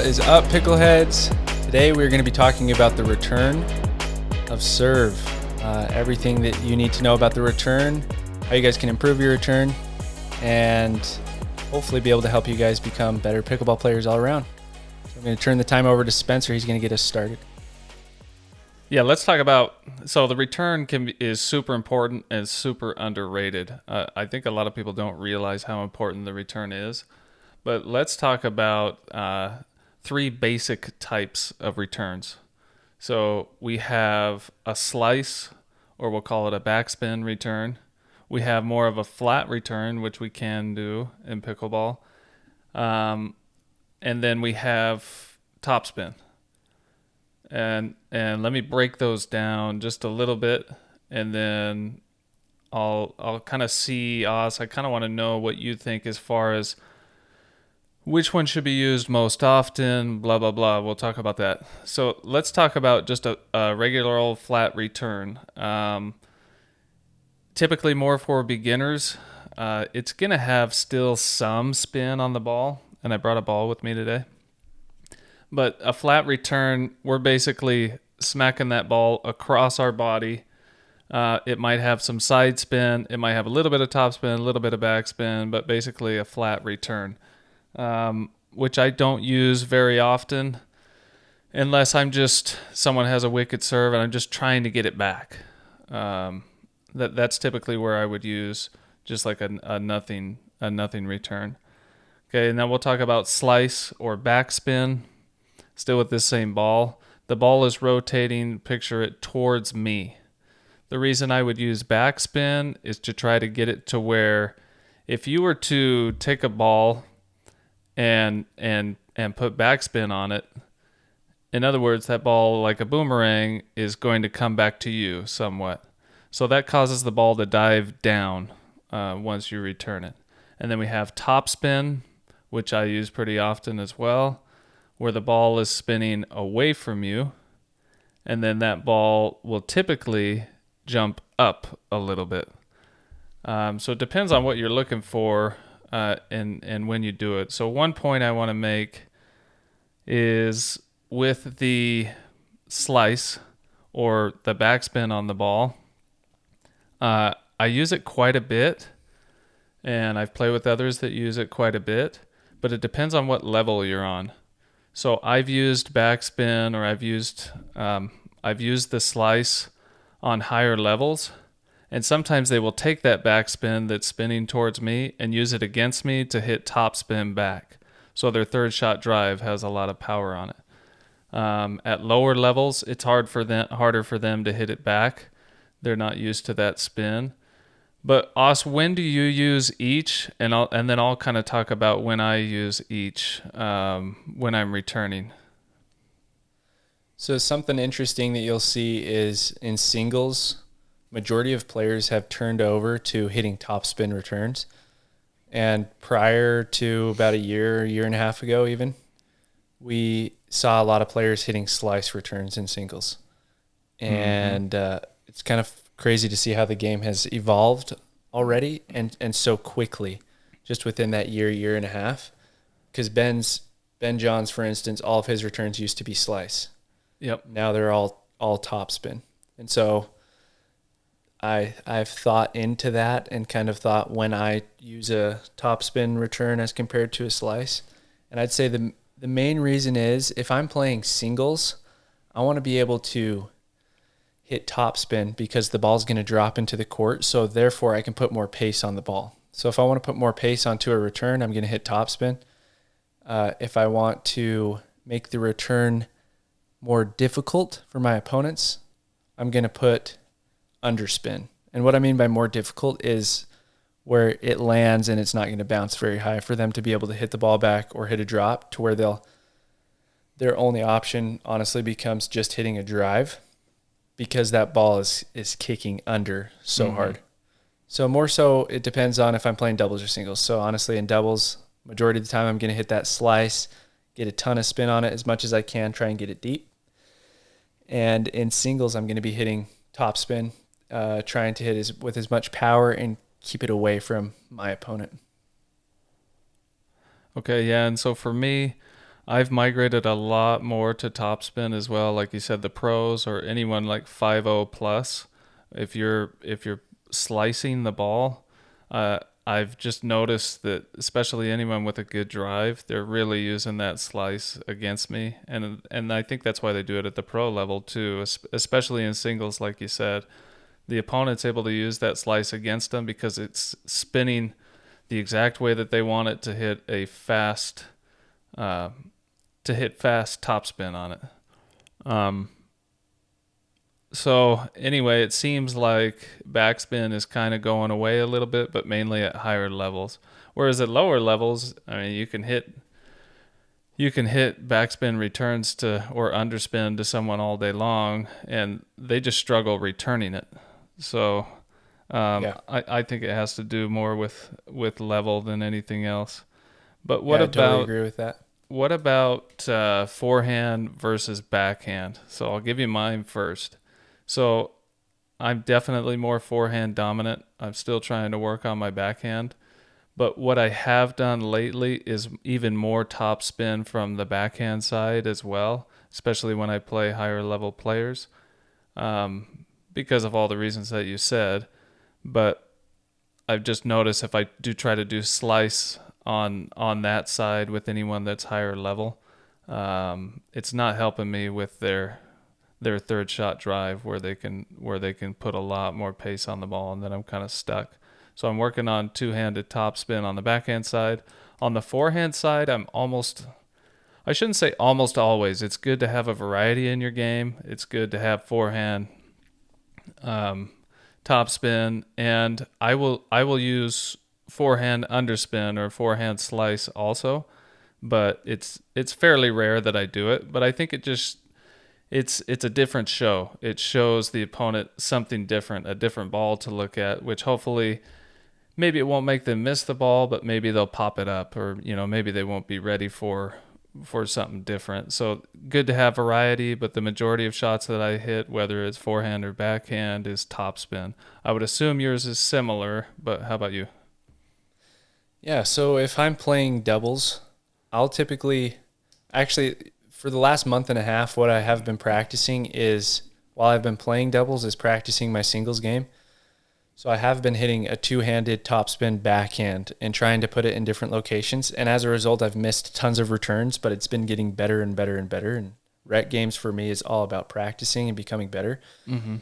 What is up, pickleheads? Today we're going to be talking about the return of serve. Everything that you need to know about the return, how you guys can improve your return, and hopefully be able to help you guys become better pickleball players all around. So I'm going to turn the time over to Spencer. He's going to get us started. Yeah, let's talk about, so the return is super important and super underrated. I think a lot of people don't realize how important the return is, but let's talk about three basic types of returns. So we have a slice, or we'll call it a backspin return. We have more of a flat return, which we can do in pickleball. And then we have topspin. And let me break those down just a little bit, and then I'll kind of see us. I kind of want to know what you think as far as which one should be used most often, blah, blah, blah. We'll talk about that. So let's talk about just a regular old flat return. Typically more for beginners. It's going to have still some spin on the ball, and I brought a ball with me today. But a flat return, we're basically smacking that ball across our body. It might have some side spin. It might have a little bit of topspin, a little bit of backspin, but basically a flat return, which I don't use very often unless someone has a wicked serve and I'm just trying to get it back. That's typically where I would use just like a nothing return. Okay, and then we'll talk about slice or backspin. Still with this same ball. The ball is rotating, picture it, towards me. The reason I would use backspin is to try to get it to where if you were to take a ball and put backspin on it, in other words, that ball, like a boomerang, is going to come back to you somewhat. So that causes the ball to dive down once you return it. And then we have topspin, which I use pretty often as well, where the ball is spinning away from you, and then that ball will typically jump up a little bit. So it depends on what you're looking for and when you do it. So one point I want to make is with the slice or the backspin on the ball, I use it quite a bit, and I've played with others that use it quite a bit, but it depends on what level you're on. So I've used backspin, or I've used the slice on higher levels, and sometimes they will take that backspin that's spinning towards me and use it against me to hit topspin back. So their third shot drive has a lot of power on it. At lower levels, it's harder for them to hit it back. They're not used to that spin. But Os, when do you use each? And then I'll kind of talk about when I use each when I'm returning. So something interesting that you'll see is in singles, majority of players have turned over to hitting topspin returns. And prior to about a year and a half ago even, we saw a lot of players hitting slice returns in singles. And it's kind of crazy to see how the game has evolved already and so quickly just within that year and a half. Because Ben Johns, for instance, all of his returns used to be slice. Yep. Now they're all topspin. And so I've thought into that and kind of thought when I use a topspin return as compared to a slice. And I'd say the main reason is if I'm playing singles, I want to be able to hit topspin because the ball's going to drop into the court, so therefore I can put more pace on the ball. So if I want to put more pace onto a return, I'm going to hit topspin. If I want to make the return more difficult for my opponents, I'm going to put underspin. And what I mean by more difficult is where it lands and it's not going to bounce very high for them to be able to hit the ball back or hit a drop, to where their only option honestly becomes just hitting a drive, because that ball is kicking under so hard. So more so, it depends on if I'm playing doubles or singles. So honestly, in doubles, majority of the time I'm going to hit that slice, get a ton of spin on it as much as I can, try and get it deep. And in singles, I'm going to be hitting topspin, trying to hit with as much power and keep it away from my opponent. Okay, yeah, and so for me, I've migrated a lot more to topspin as well. Like you said, the pros or anyone like 5-0 plus. If you're slicing the ball, I've just noticed that especially anyone with a good drive, they're really using that slice against me, and I think that's why they do it at the pro level too, especially in singles, like you said. The opponent's able to use that slice against them because it's spinning the exact way that they want it to hit a fast uh, fast topspin on it. Um, so anyway, it seems like backspin is kind of going away a little bit, but mainly at higher levels. Whereas at lower levels, I mean, you can hit backspin returns to or underspin to someone all day long, and they just struggle returning it. So Yeah. I think it has to do more with level than anything else. But Yeah, I totally agree with that. what about forehand versus backhand? So I'll give you mine first. So I'm definitely more forehand dominant. I'm still trying to work on my backhand. But what I have done lately is even more top spin from the backhand side as well, especially when I play higher level players, because of all the reasons that you said. But I've just noticed if I do try to do slice on that side with anyone that's higher level, it's not helping me with their third shot drive where they can put a lot more pace on the ball, and then I'm kind of stuck. So I'm working on two-handed topspin on the backhand side. On the forehand side, I shouldn't say almost always. It's good to have a variety in your game. It's good to have forehand, um, topspin, and I will use forehand underspin or forehand slice also, but it's fairly rare that I do it. But I think it's a different show. It shows the opponent something different, a different ball to look at, which hopefully maybe it won't make them miss the ball, but maybe they'll pop it up, or maybe they won't be ready for something different. So good to have variety, but the majority of shots that I hit, whether it's forehand or backhand, is topspin. I would assume yours is similar, but how about you? Yeah, so if I'm playing doubles, I'll typically actually for the last month and a half, what I have been practicing is while I've been playing doubles is practicing my singles game. So I have been hitting a two-handed topspin backhand and trying to put it in different locations. And as a result, I've missed tons of returns, but it's been getting better and better and better. And rec games for me is all about practicing and becoming better. Mm-hmm.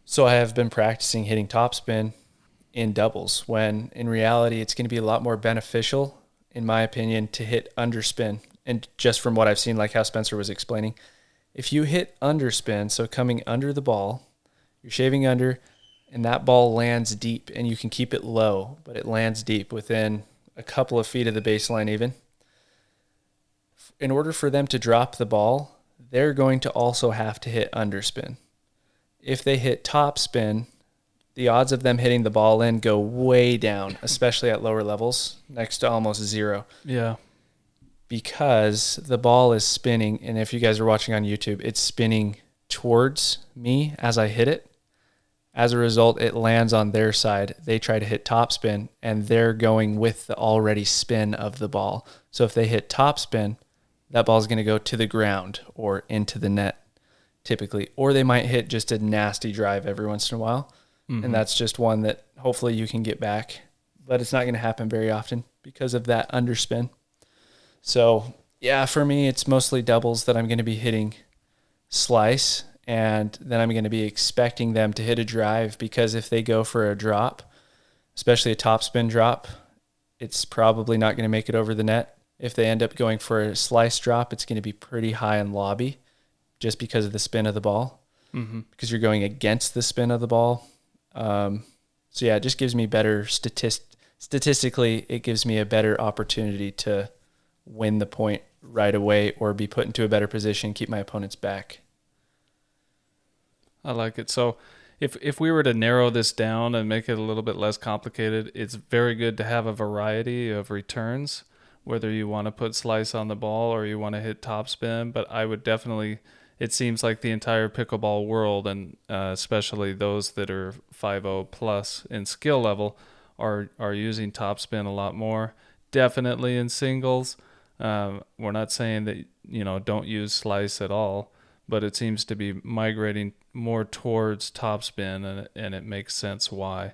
So I have been practicing hitting topspin in doubles when in reality it's going to be a lot more beneficial, in my opinion, to hit underspin. And just from what I've seen, like how Spencer was explaining, if you hit underspin, so coming under the ball, you're shaving under, and that ball lands deep, and you can keep it low, but it lands deep within a couple of feet of the baseline even. In order for them to drop the ball, they're going to also have to hit underspin. If they hit topspin, the odds of them hitting the ball in go way down, especially at lower levels, next to almost zero, Yeah. because the ball is spinning. And if you guys are watching on YouTube, it's spinning towards me as I hit it. As a result, it lands on their side. They try to hit topspin, and they're going with the already spin of the ball. So if they hit topspin, that ball is going to go to the ground or into the net typically. Or they might hit just a nasty drive every once in a while. Mm-hmm. And that's just one that hopefully you can get back. But it's not going to happen very often because of that underspin. So, yeah, for me, it's mostly doubles that I'm going to be hitting slice, and then I'm going to be expecting them to hit a drive because if they go for a drop, especially a topspin drop, it's probably not going to make it over the net. If they end up going for a slice drop, it's going to be pretty high in lobby just because of the spin of the ball, Mm-hmm. because you're going against the spin of the ball. So, yeah, it just gives me better statistically, it gives me a better opportunity to win the point right away or be put into a better position, keep my opponents back. I like it. So if we were to narrow this down and make it a little bit less complicated, it's very good to have a variety of returns, whether you want to put slice on the ball or you want to hit topspin. But I would definitely, it seems like the entire pickleball world, and especially those that are 5-0 plus in skill level, are using topspin a lot more. Definitely in singles. We're not saying that, don't use slice at all, but it seems to be migrating more towards topspin, and it makes sense why.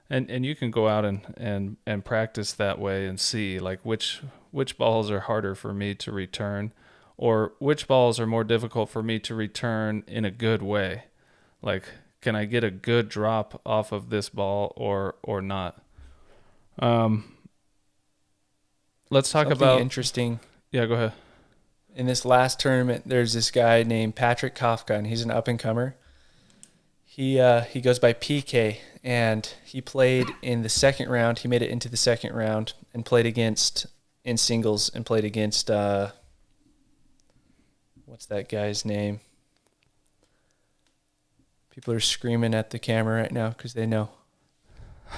And you can go out and practice that way and see like which balls are harder for me to return, or which balls are more difficult for me to return in a good way. Like, can I get a good drop off of this ball or not? Let's talk Something about interesting. Yeah, go ahead. In this last tournament, there's this guy named Patrick Kafka, and he's an up-and-comer. He goes by PK, and he played in the second round. He made it into the second round and played against, in singles, and played against, what's that guy's name? People are screaming at the camera right now because they know.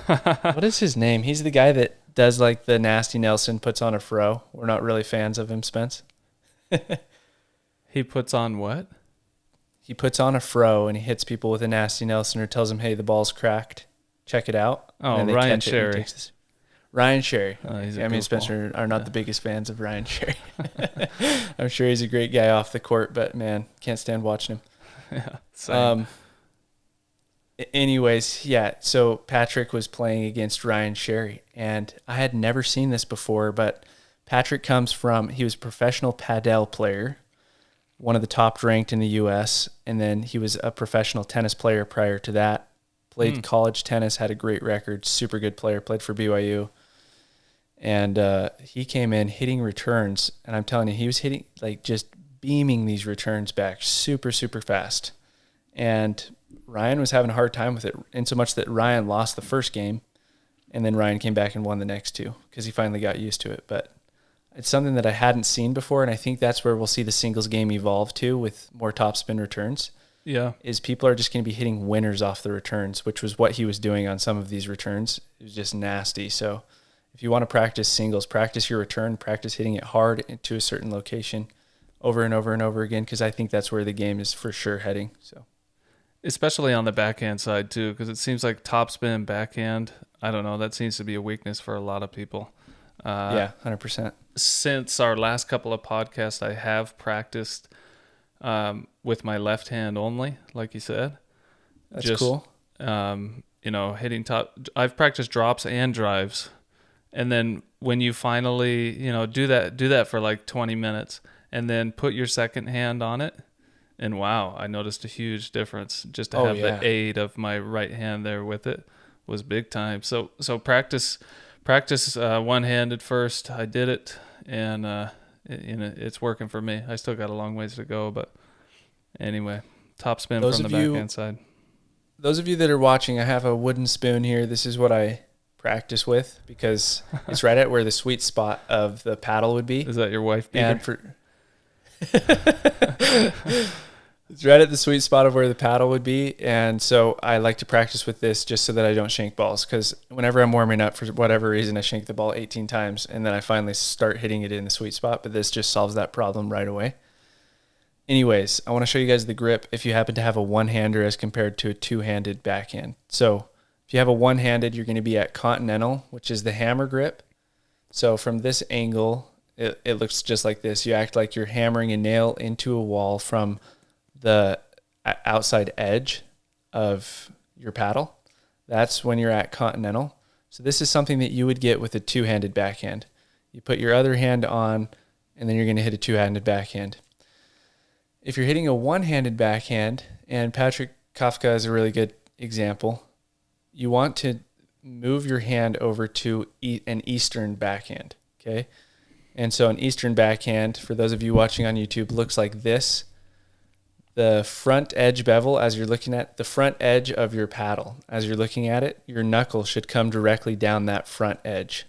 What is his name? He's the guy that does like the Nasty Nelson, puts on a fro. We're not really fans of him, Spence. He puts on what? He puts on a fro and he hits people with a Nasty Nelson or tells them, hey, the ball's cracked. Check it out. Oh, Ryan Sherry. Ryan Sherry. Oh, he's I mean, goofball. Spencer are not the biggest fans of Ryan Sherry. I'm sure he's a great guy off the court, but man, can't stand watching him. Yeah, same. Anyways, yeah, so Patrick was playing against Ryan Sherry, and I had never seen this before, but Patrick he was a professional padel player, one of the top ranked in the U.S., and then he was a professional tennis player prior to that, played college tennis, had a great record, super good player, played for BYU, and he came in hitting returns, and I'm telling you, he was hitting, like, just beaming these returns back super, super fast, and Ryan was having a hard time with it, in so much that Ryan lost the first game, and then Ryan came back and won the next two because he finally got used to it. But it's something that I hadn't seen before, and I think that's where we'll see the singles game evolve to with more topspin returns. Yeah. Is people are just going to be hitting winners off the returns, which was what he was doing on some of these returns. It was just nasty. So if you want to practice singles, practice your return, practice hitting it hard into a certain location over and over and over again, because I think that's where the game is for sure heading. So. Especially on the backhand side too, because it seems like topspin backhand, I don't know, that seems to be a weakness for a lot of people. Yeah, 100%. Since our last couple of podcasts, I have practiced with my left hand only, like you said. That's cool. Hitting top. I've practiced drops and drives, and then when you finally, do that for like 20 minutes, and then put your second hand on it. And wow, I noticed a huge difference. Just to have the aid of my right hand there with it was big time. So practice one-handed first. I did it, and it's working for me. I still got a long ways to go, but anyway, topspin from the backhand side. Those of you that are watching, I have a wooden spoon here. This is what I practice with because it's right at where the sweet spot of the paddle would be. Is that your wife beater? It's right at the sweet spot of where the paddle would be, and so I like to practice with this just so that I don't shank balls, because whenever I'm warming up, for whatever reason, I shank the ball 18 times, and then I finally start hitting it in the sweet spot, but this just solves that problem right away. Anyways, I want to show you guys the grip if you happen to have a one-hander as compared to a two-handed backhand. So if you have a one-handed, you're going to be at continental, which is the hammer grip. So from this angle, it looks just like this. You act like you're hammering a nail into a wall from the outside edge of your paddle. That's when you're at continental. So this is something that you would get with a two-handed backhand. You put your other hand on, and then you're going to hit a two-handed backhand. If you're hitting a one-handed backhand, and Patrick Kafka is a really good example, you want to move your hand over to an Eastern backhand, okay? And so an Eastern backhand, for those of you watching on YouTube, looks like this. The front edge bevel, as you're looking at the front edge of your paddle, as you're looking at it, your knuckle should come directly down that front edge.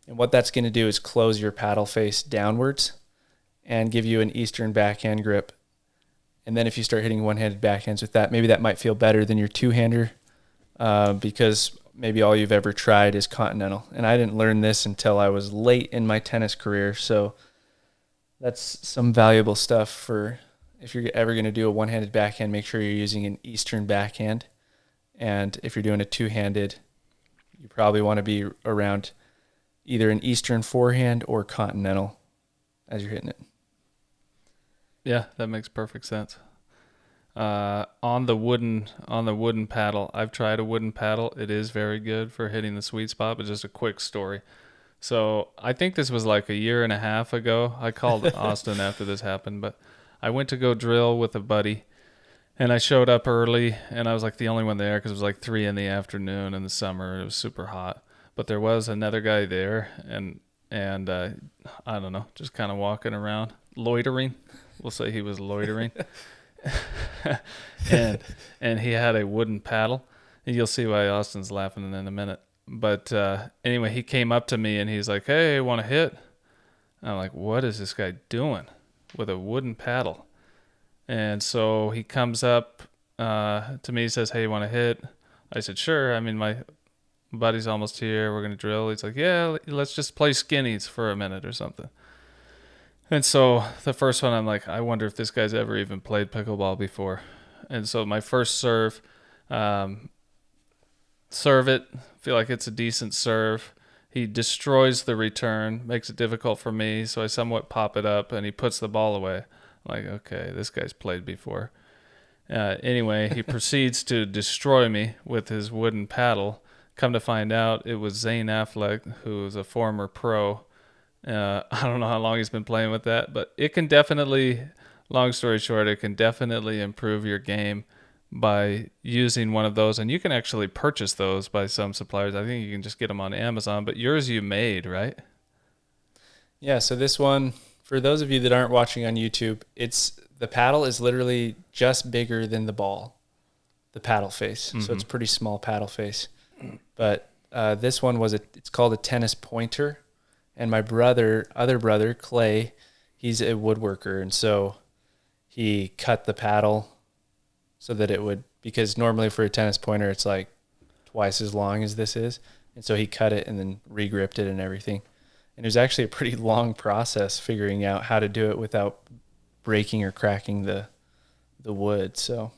And what that's going to do is close your paddle face downwards and give you an Eastern backhand grip. And then if you start hitting one-handed backhands with that, maybe that might feel better than your two-hander because maybe all you've ever tried is continental. And I didn't learn this until I was late in my tennis career. So that's some valuable stuff for if you're ever going to do a one-handed backhand, make sure you're using an Eastern backhand. And if you're doing a two-handed, you probably want to be around either an Eastern forehand or continental as you're hitting it. Yeah, that makes perfect sense. On the wooden paddle, I've tried a wooden paddle. It is very good for hitting the sweet spot. But just a quick story. So I think this was like a year and a half ago. I called Austin after this happened, but I went to go drill with a buddy, and I showed up early, and I was like the only one there because it was like 3 in the afternoon in the summer. It was super hot, but there was another guy there, and I don't know, just kind of walking around, loitering. We'll say he was loitering, and he had a wooden paddle, and you'll see why Austin's laughing in a minute. But anyway, he came up to me and he's like, "Hey, want to hit?" And I'm like, "What is this guy doing with a wooden paddle?" And so he comes up to me, says, "Hey, you want to hit?" I said, "Sure. I mean, my buddy's almost here. We're going to drill." He's like, "Yeah, let's just play skinnies for a minute or something." And so the first one, I'm like, I wonder if this guy's ever even played pickleball before. And so my first serve, serve it, feel like it's a decent serve. He destroys the return, makes it difficult for me, so I somewhat pop it up, and he puts the ball away. I'm like, okay, this guy's played before. Anyway, he proceeds to destroy me with his wooden paddle. Come to find out, it was Zane Affleck, who is a former pro. I don't know how long he's been playing with that, but it can definitely, long story short, it can definitely improve your game by using one of those. And you can actually purchase those by some suppliers. I think you can just get them on Amazon, but yours you made, right? Yeah, so this one, for those of you that aren't watching on YouTube, the paddle is literally just bigger than the ball, the paddle face. So it's a pretty small paddle face. But this one it's called a tennis pointer. And my other brother, Clay, he's a woodworker. And so he cut the paddle so that it would, because normally for a tennis pointer, it's like twice as long as this is. And so he cut it and then re-gripped it and everything. And it was actually a pretty long process figuring out how to do it without breaking or cracking the wood. So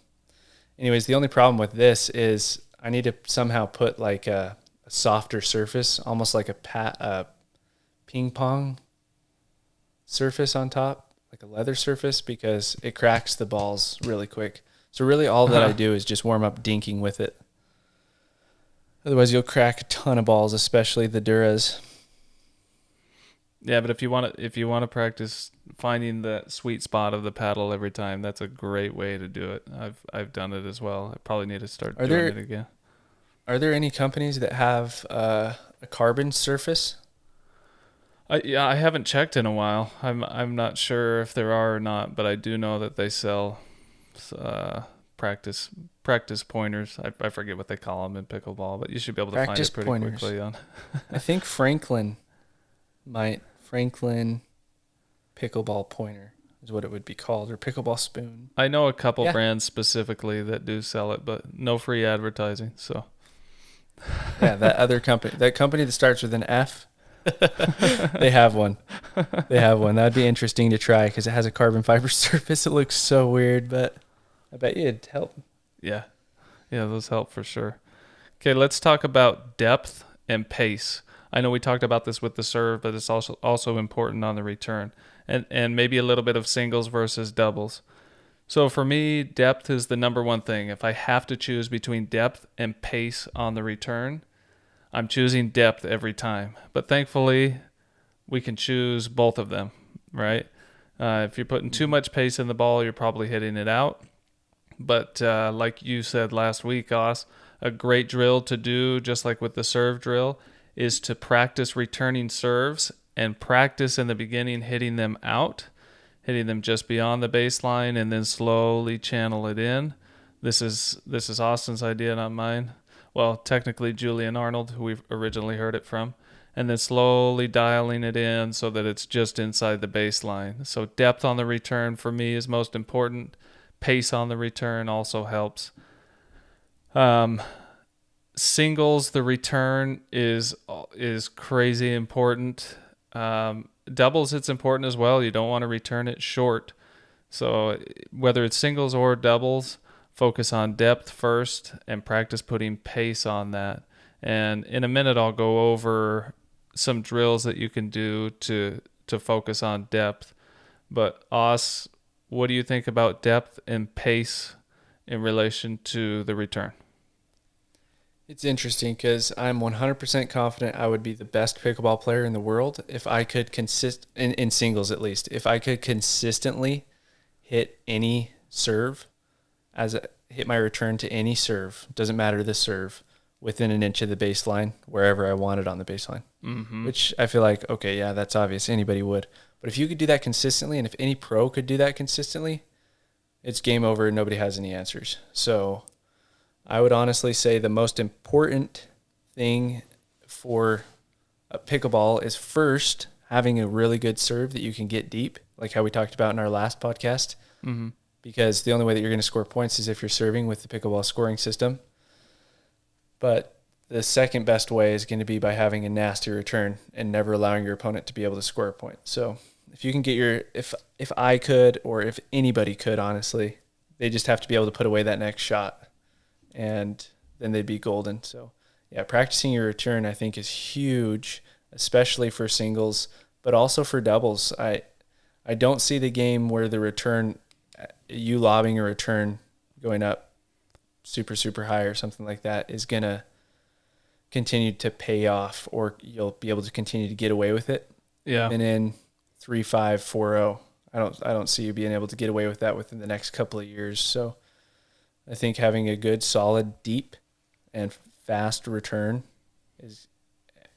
anyways, the only problem with this is I need to somehow put like a softer surface, almost like a ping pong surface on top, like a leather surface, because it cracks the balls really quick. So really all that I do is just warm up dinking with it. Otherwise you'll crack a ton of balls, especially the Duras. Yeah, but if you want to practice finding the sweet spot of the paddle every time, that's a great way to do it. I've done it as well. I probably need to start doing it again. Are there any companies that have a carbon surface? I haven't checked in a while. I'm not sure if there are or not, but I do know that they sell practice pointers. I forget what they call them in pickleball, but you should be able to find it pretty quickly on. I think Franklin pickleball pointer is what it would be called, or pickleball spoon. I know a couple brands specifically that do sell it, but no free advertising. So yeah, that company that starts with an F. They have one. That'd be interesting to try because it has a carbon fiber surface. It looks so weird, but I bet you it'd help. Yeah, those help for sure. Okay, let's talk about depth and pace. I know we talked about this with the serve, but it's also important on the return, and maybe a little bit of singles versus doubles. So for me, depth is the number one thing. If I have to choose between depth and pace on the return, I'm choosing depth every time. But thankfully, we can choose both of them, right? If you're putting too much pace in the ball, you're probably hitting it out. But like you said last week, Oz, a great drill to do, just like with the serve drill, is to practice returning serves and practice in the beginning hitting them out, hitting them just beyond the baseline, and then slowly channel it in. This is Austin's idea, not mine. Well, technically Julian Arnold, who we originally heard it from, and then slowly dialing it in so that it's just inside the baseline. So depth on the return for me is most important. Pace on the return also helps. Singles, the return is crazy important. Doubles, it's important as well. You don't want to return it short. So whether it's singles or doubles, focus on depth first and practice putting pace on that. And in a minute, I'll go over some drills that you can do to to focus on depth. But Os, what do you think about depth and pace in relation to the return? It's interesting because I'm 100% confident I would be the best pickleball player in the world if I could in singles at least, if I could consistently hit any serve hit my return to any serve, doesn't matter the serve, within an inch of the baseline, wherever I wanted on the baseline. Mm-hmm. Which I feel like, okay, yeah, that's obvious. Anybody would. But if you could do that consistently, and if any pro could do that consistently, it's game over and nobody has any answers. So I would honestly say the most important thing for a pickleball is first having a really good serve that you can get deep, like how we talked about in our last podcast. Mm-hmm. Because the only way that you're going to score points is if you're serving with the pickleball scoring system. But the second best way is going to be by having a nasty return and never allowing your opponent to be able to score a point. So if you can get if I could, or if anybody could, honestly, they just have to be able to put away that next shot, and then they'd be golden. So yeah, practicing your return I think is huge, especially for singles, but also for doubles. I don't see the game where the return, you lobbing a return going up super, super high or something like that, is going to continue to pay off, or you'll be able to continue to get away with it. Yeah. And in 3-5, 4-0, I don't see you being able to get away with that within the next couple of years. So I think having a good, solid, deep, and fast return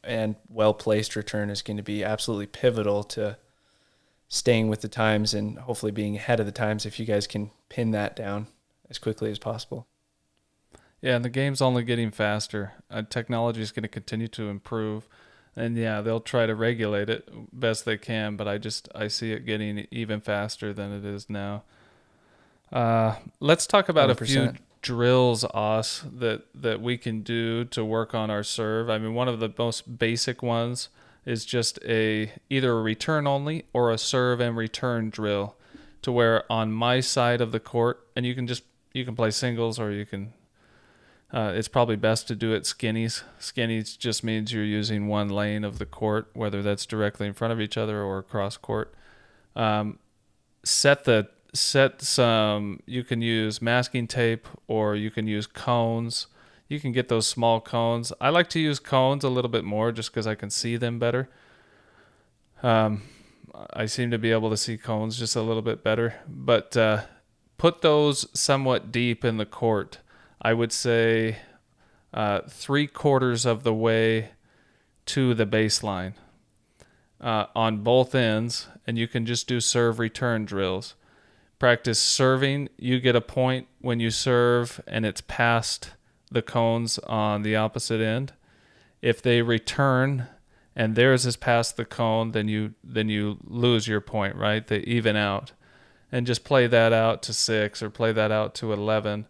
and well-placed return is going to be absolutely pivotal to staying with the times and hopefully being ahead of the times if you guys can pin that down as quickly as possible. Yeah, and the game's only getting faster. Technology is going to continue to improve. And yeah, they'll try to regulate it best they can, but I see it getting even faster than it is now. Let's talk about 100%. A few drills, Os, that we can do to work on our serve. I mean, one of the most basic ones is just either a return only or a serve and return drill, to where on my side of the court, and you can play singles, or you can it's probably best to do it skinnies. Skinnies just means you're using one lane of the court, whether that's directly in front of each other or across court. Set some, you can use masking tape, or you can use cones. You can get those small cones. I like to use cones a little bit more just because I can see them better. I seem to be able to see cones just a little bit better. But put those somewhat deep in the court. I would say 3/4 of the way to the baseline on both ends, and you can just do serve return drills. Practice serving. You get a point when you serve and it's past the cones on the opposite end. If they return and theirs is past the cone, then you lose your point, right? They even out. And just play that out to 6 or play that out to 11.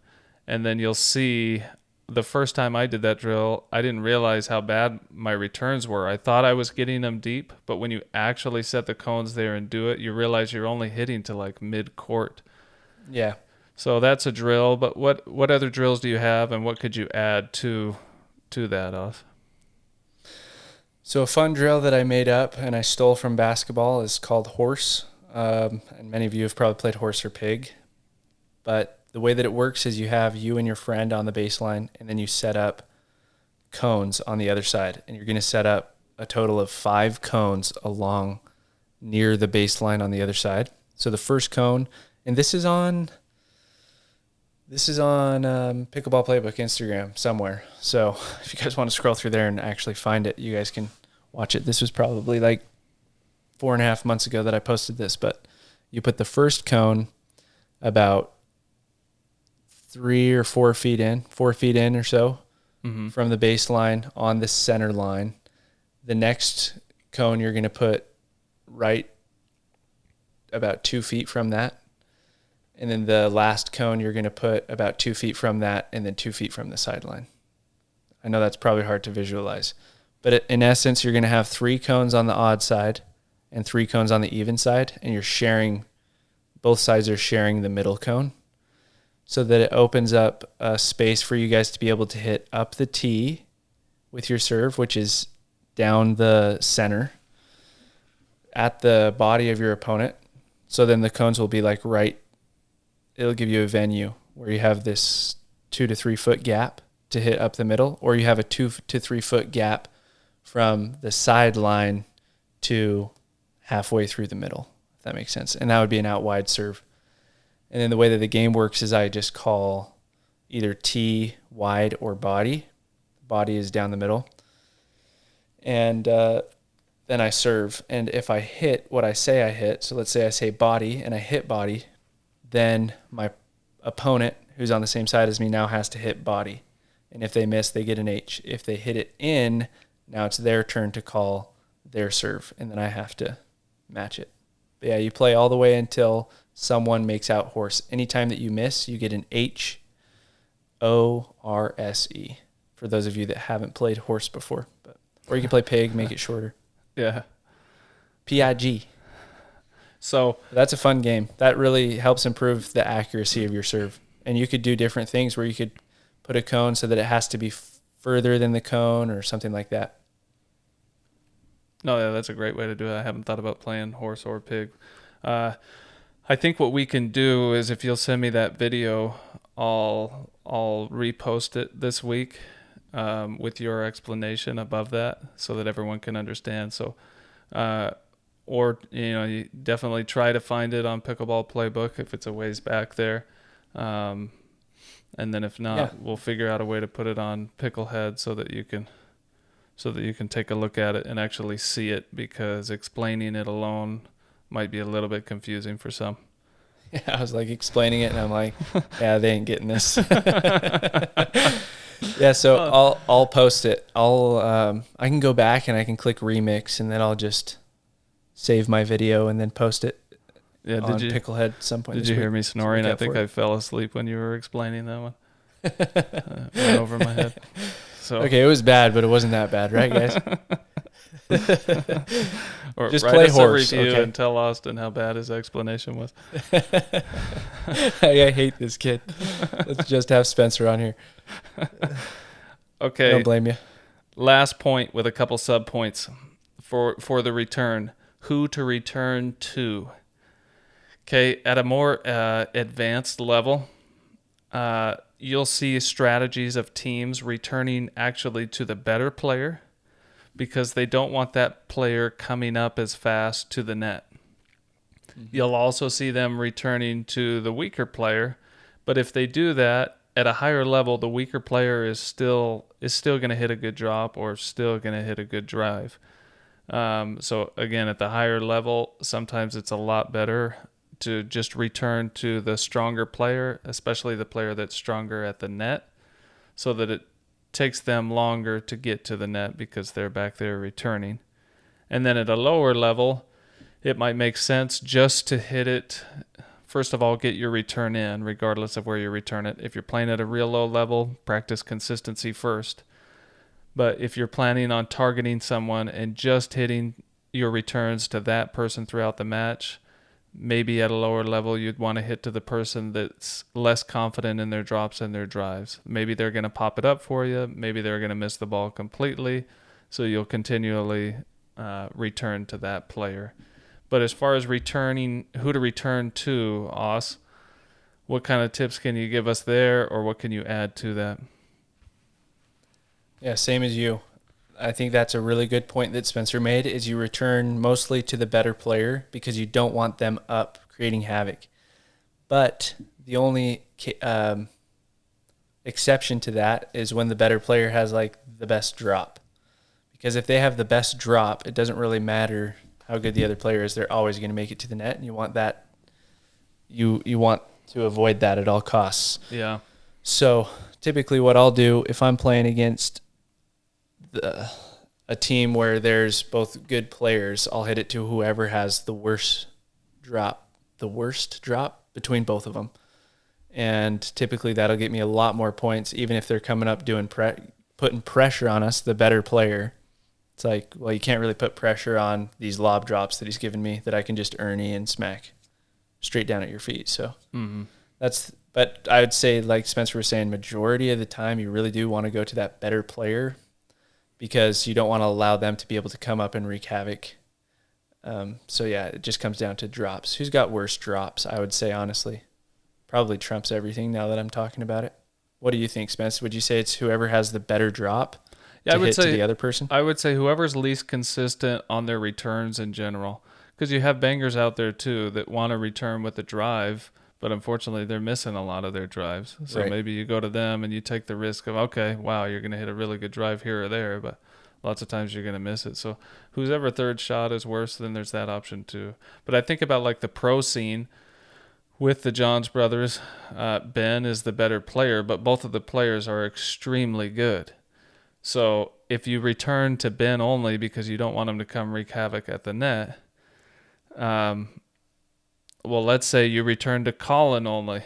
And then you'll see, the first time I did that drill, I didn't realize how bad my returns were. I thought I was getting them deep, but when you actually set the cones there and do it, you realize you're only hitting to like mid-court. Yeah. So that's a drill, but what other drills do you have, and what could you add to that, Oz? So a fun drill that I made up and I stole from basketball is called horse. And many of you have probably played horse or pig. But the way that it works is you have you and your friend on the baseline, and then you set up cones on the other side. And you're going to set up a total of 5 cones along near the baseline on the other side. So the first cone, and this is on Pickleball Playbook Instagram somewhere. So if you guys want to scroll through there and actually find it, you guys can watch it. This was probably like 4.5 months ago that I posted this, but you put the first cone about 3 or 4 feet in or so from the baseline on the center line. The next cone you're going to put right about 2 feet from that. And then the last cone you're going to put about 2 feet from that, and then 2 feet from the sideline. I know that's probably hard to visualize. But in essence, you're going to have 3 cones on the odd side and 3 cones on the even side, and both sides are sharing the middle cone, so that it opens up a space for you guys to be able to hit up the tee with your serve, which is down the center. at the body of your opponent. So then the cones will be like right. It'll give you a venue where you have this 2 to 3 foot gap to hit up the middle, or you have a 2 to 3 foot gap from the sideline to halfway through the middle, if that makes sense. And that would be an out wide serve. And then the way that the game works is I just call either tee, wide, or body. Body is down the middle. And then I serve. And if I hit what I say I hit, so let's say I say body and I hit body, then my opponent, who's on the same side as me, now has to hit body. And if they miss, they get an H. If they hit it in, now it's their turn to call their serve, and then I have to match it. But yeah, you play all the way until someone makes out horse. Anytime that you miss, you get an HORSE, for those of you that haven't played horse before. Or you can play pig, make it shorter. Yeah. PIG. So that's a fun game. That really helps improve the accuracy of your serve. And you could do different things where you could put a cone so that it has to be further than the cone or something like that. No, yeah, that's a great way to do it. I haven't thought about playing horse or pig. I think what we can do is, if you'll send me that video, I'll repost it this week with your explanation above that, so that everyone can understand. So, or you definitely try to find it on Pickleball Playbook if it's a ways back there. And then if not, we'll figure out a way to put it on Picklehead so that you can take a look at it and actually see it, because explaining it alone might be a little bit confusing for some. Yeah, I was like explaining it and I'm like, yeah, they ain't getting this. Yeah, so I'll post it. I can go back and I can click remix, and then I'll just save my video and then post it. Yeah, on Picklehead at some point. Did you hear me snoring? I think I fell asleep when you were explaining that one. Went over my head. So okay, it was bad, but it wasn't that bad, right, guys? Or just write play us horse, a review okay? and tell Austin how bad his explanation was. I hate this kid. Let's just have Spencer on here. Okay. I don't blame you. Last point with a couple sub points for the return. Who to return to? Okay, at a more advanced level, you'll see strategies of teams returning actually to the better player, because they don't want that player coming up as fast to the net. Mm-hmm. You'll also see them returning to the weaker player, but if they do that at a higher level, the weaker player is still going to hit a good drop or still going to hit a good drive. So again, at the higher level, sometimes it's a lot better to just return to the stronger player, especially the player that's stronger at the net, so that it takes them longer to get to the net because they're back there returning. And then at a lower level, it might make sense just to hit it. First of all, get your return in, regardless of where you return it. If you're playing at a real low level, practice consistency first. But if you're planning on targeting someone and just hitting your returns to that person throughout the match, maybe at a lower level, you'd want to hit to the person that's less confident in their drops and their drives. Maybe they're going to pop it up for you. Maybe they're going to miss the ball completely. So you'll continually return to that player. But as far as returning, who to return to, Oz, what kind of tips can you give us there, or what can you add to that? Yeah, same as you. I think that's a really good point that Spencer made, is you return mostly to the better player because you don't want them up creating havoc. But the only exception to that is when the better player has like the best drop. Because if they have the best drop, it doesn't really matter how good the other player is. They're always going to make it to the net, and you want that. You want to avoid that at all costs. Yeah. So typically what I'll do if I'm playing against a team where there's both good players, I'll hit it to whoever has the worst drop between both of them. And typically that'll get me a lot more points, even if they're coming up doing putting pressure on us, the better player. It's like, well, you can't really put pressure on these lob drops that he's given me that I can just earny and smack straight down at your feet. So but I would say, like Spencer was saying, majority of the time you really do want to go to that better player, because you don't want to allow them to be able to come up and wreak havoc So yeah, it just comes down to drops. Who's got worse drops? I would say, honestly, probably trumps everything now that I'm talking about it. What do you think, Spence? Would you say it's whoever has the better drop to hit to the other person? I would say whoever's least consistent on their returns in general, because you have bangers out there too that want to return with a drive, but unfortunately they're missing a lot of their drives. So Right. maybe you go to them and you take the risk of, okay, wow, you're going to hit a really good drive here or there, but lots of times you're going to miss it. So whose ever third shot is worse, then there's that option too. But I think about like the pro scene with the Johns brothers. Ben is the better player, but both of the players are extremely good. So if you return to Ben only because you don't want him to come wreak havoc at the net, well, let's say you return to Colin only,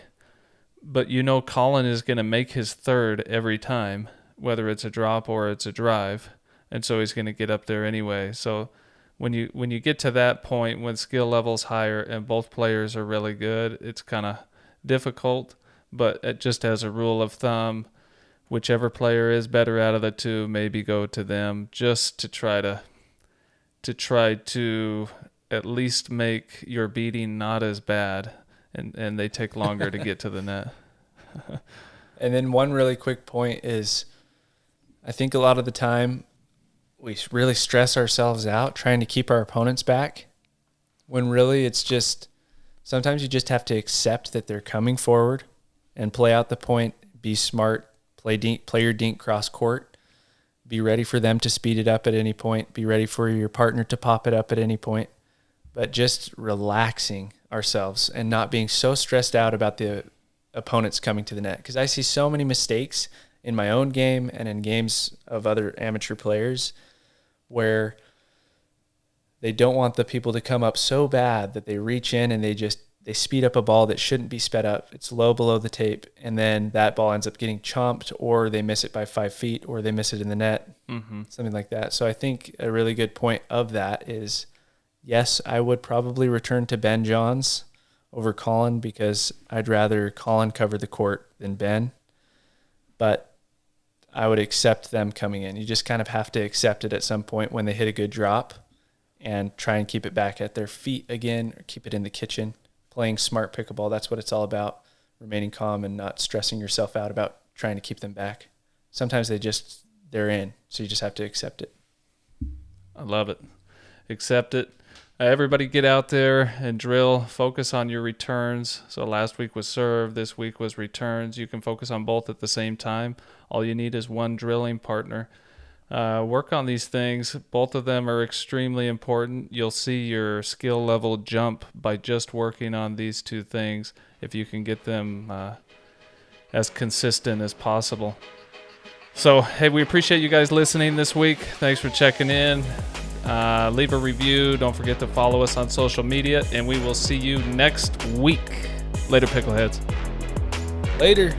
but you know Colin is going to make his third every time, whether it's a drop or it's a drive, and so he's going to get up there anyway. So when you get to that point when skill level's higher and both players are really good, it's kind of difficult. But just as a rule of thumb, whichever player is better out of the two, maybe go to them just to try to at least make your beating not as bad, and they take longer to get to the net. And then one really quick point is, I think a lot of the time we really stress ourselves out trying to keep our opponents back, when really it's just sometimes you just have to accept that they're coming forward and play out the point, be smart, play your dink cross court, be ready for them to speed it up at any point, be ready for your partner to pop it up at any point. But just relaxing ourselves and not being so stressed out about the opponents coming to the net. Because I see so many mistakes in my own game and in games of other amateur players where they don't want the people to come up so bad that they reach in and they speed up a ball that shouldn't be sped up. It's low below the tape, and then that ball ends up getting chomped, or they miss it by 5 feet, or they miss it in the net, something like that. So I think a really good point of that is, yes, I would probably return to Ben Johns over Colin because I'd rather Colin cover the court than Ben. But I would accept them coming in. You just kind of have to accept it at some point when they hit a good drop and try and keep it back at their feet again, or keep it in the kitchen. Playing smart pickleball, that's what it's all about. Remaining calm and not stressing yourself out about trying to keep them back. Sometimes they're in, so you just have to accept it. I love it. Accept it. Everybody get out there and drill. Focus on your returns. So last week was serve. This week was returns. You can focus on both at the same time. All you need is one drilling partner. Work on these things. Both of them are extremely important. You'll see your skill level jump by just working on these two things if you can get them as consistent as possible. So, hey, we appreciate you guys listening this week. Thanks for checking in. Leave a review. Don't forget to follow us on social media, and we will see you next week. Later, Pickleheads. Later.